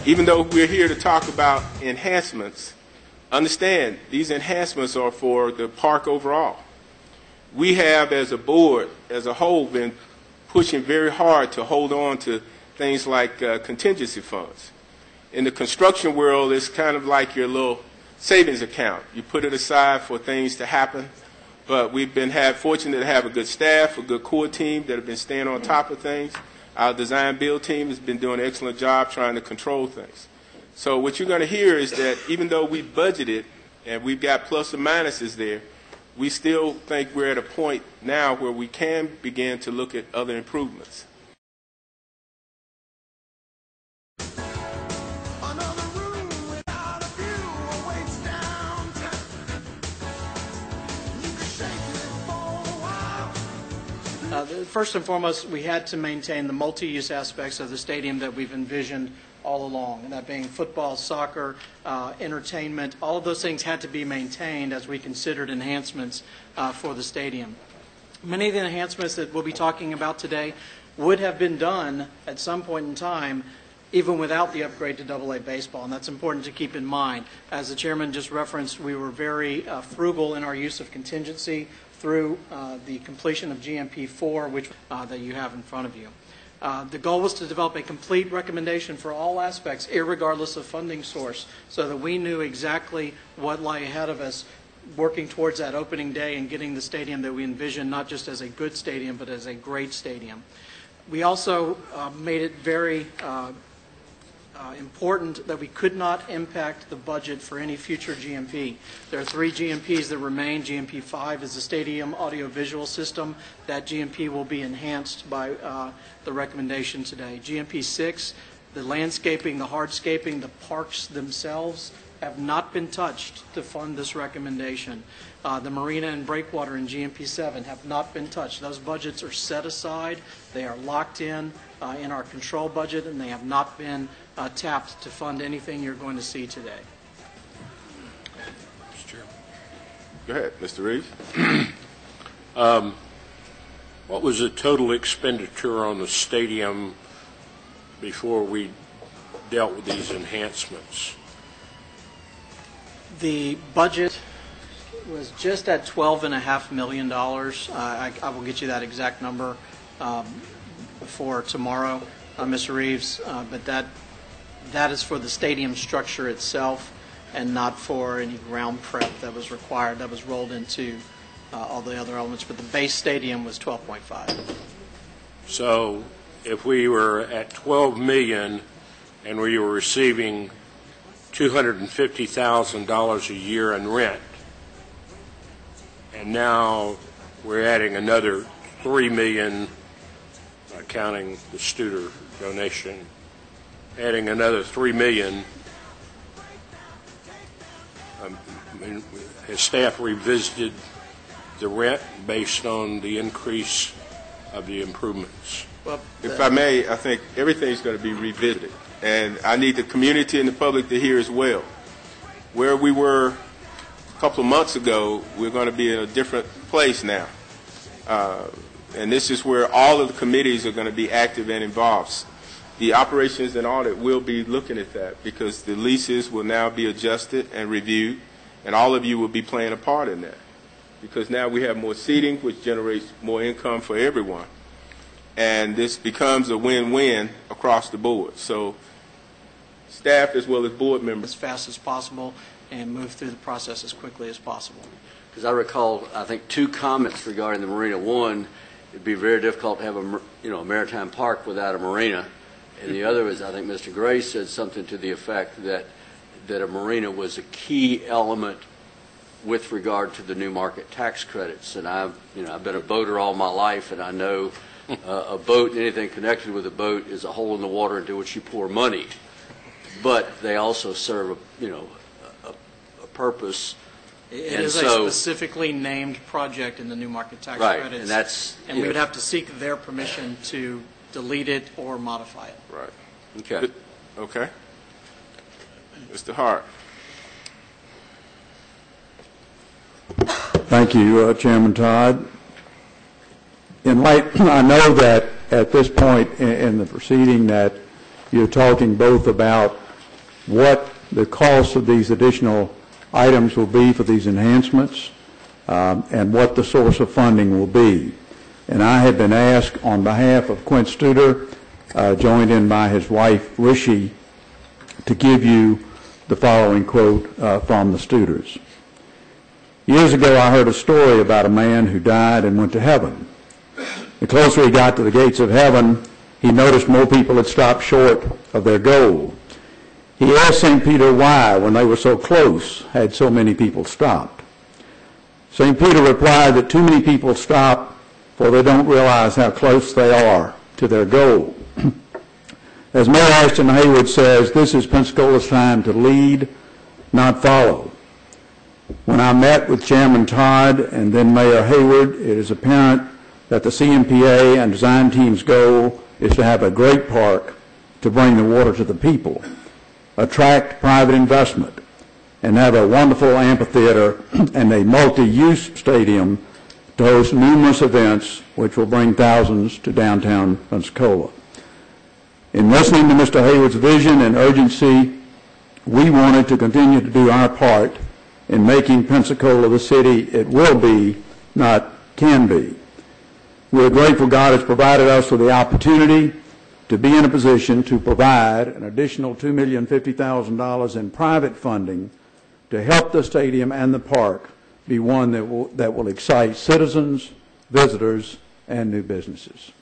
Even though we're here to talk about enhancements, understand these enhancements are for the park overall. We have, as a board, as a whole, been pushing very hard to hold on to things like contingency funds. In the construction world, it's kind of like your little savings account. You put it aside for things to happen, but we've been fortunate to have a good staff, a good core team that have been staying on top of things. Our design build team has been doing an excellent job trying to control things. So what you're going to hear is that even though we budgeted and we've got plus and minuses there, we still think we're at a point now where we can begin to look at other improvements. First and foremost, we had to maintain the multi-use aspects of the stadium that we've envisioned all along, and that being football, soccer, entertainment. All of those things had to be maintained as we considered enhancements for the stadium. Many of the enhancements that we'll be talking about today would have been done at some point in time even without the upgrade to AA baseball, and that's important to keep in mind. As the chairman just referenced, we were very frugal in our use of contingency through the completion of GMP4, which that you have in front of you. The goal was to develop a complete recommendation for all aspects, irregardless of funding source, so that we knew exactly what lay ahead of us working towards that opening day and getting the stadium that we envisioned not just as a good stadium, but as a great stadium. We also made it very important that we could not impact the budget for any future GMP. There are 3 GMPs that remain. GMP 5 is the stadium audiovisual system. That GMP will be enhanced by the recommendation today. GMP 6, the landscaping, the hardscaping, the parks themselves have not been touched to fund this recommendation. The marina and breakwater in GMP 7 have not been touched. Those budgets are set aside. They are locked in our control budget, and they have not been tapped to fund anything you're going to see today. Mr. Chairman. Go ahead, Mr. Reeves. What was the total expenditure on the stadium before we dealt with these enhancements? The budget was just at $12.5 million. I will get you that exact number for tomorrow, Mr. Reeves, but that is for the stadium structure itself and not for any ground prep that was required, that was rolled into all the other elements. But the base stadium was 12.5. So if we were at $12 million and we were receiving $250,000 a year in rent, and now we're adding another $3 million, counting the Studer donation, adding another $3 million. Has staff revisited the rent based on the increase of the improvements? Well, if I may, I think everything's going to be revisited, and I need the community and the public to hear as well. Where we were a couple of months ago, we're going to be in a different place now. And this is where all of the committees are going to be active and involved. The operations and audit will be looking at that because the leases will now be adjusted and reviewed, and all of you will be playing a part in that because now we have more seating, which generates more income for everyone. And this becomes a win-win across the board. So staff as well as board members. As fast as possible and move through the process as quickly as possible. Because I recall, I think, 2 comments regarding the marina. One, it'd be very difficult to have a maritime park without a marina. And the other is, I think Mr. Gray said something to the effect that a marina was a key element with regard to the new market tax credits. And I've been a boater all my life, and I know a boat, anything connected with a boat, is a hole in the water into which you pour money. But they also serve a purpose. It is a specifically named project in the new market tax credits. And we would have to seek their permission to delete it or modify it. Right. Okay. Okay. Mr. Hart. Thank you, Chairman Todd. in light, I know that at this point in the proceeding that you're talking both about what the cost of these additional items will be for these enhancements and what the source of funding will be. And I have been asked on behalf of Quint Studer, joined in by his wife Rishi, to give you the following quote from the Studers. Years ago I heard a story about a man who died and went to heaven. The closer he got to the gates of heaven, he noticed more people had stopped short of their goal. He asked St. Peter why, when they were so close, had so many people stopped. St. Peter replied that too many people stop, for they don't realize how close they are to their goal. As Mayor Ashton Haywood says, this is Pensacola's time to lead, not follow. When I met with Chairman Todd and then Mayor Haywood, it is apparent that the CMPA and design team's goal is to have a great park to bring the water to the people, attract private investment, and have a wonderful amphitheater and a multi-use stadium to host numerous events which will bring thousands to downtown Pensacola. In listening to Mr. Haywood's vision and urgency, we wanted to continue to do our part in making Pensacola the city it will be, not can be. We're grateful God has provided us with the opportunity to be in a position to provide an additional $2,050,000 in private funding to help the stadium and the park be one that will excite citizens, visitors, and new businesses.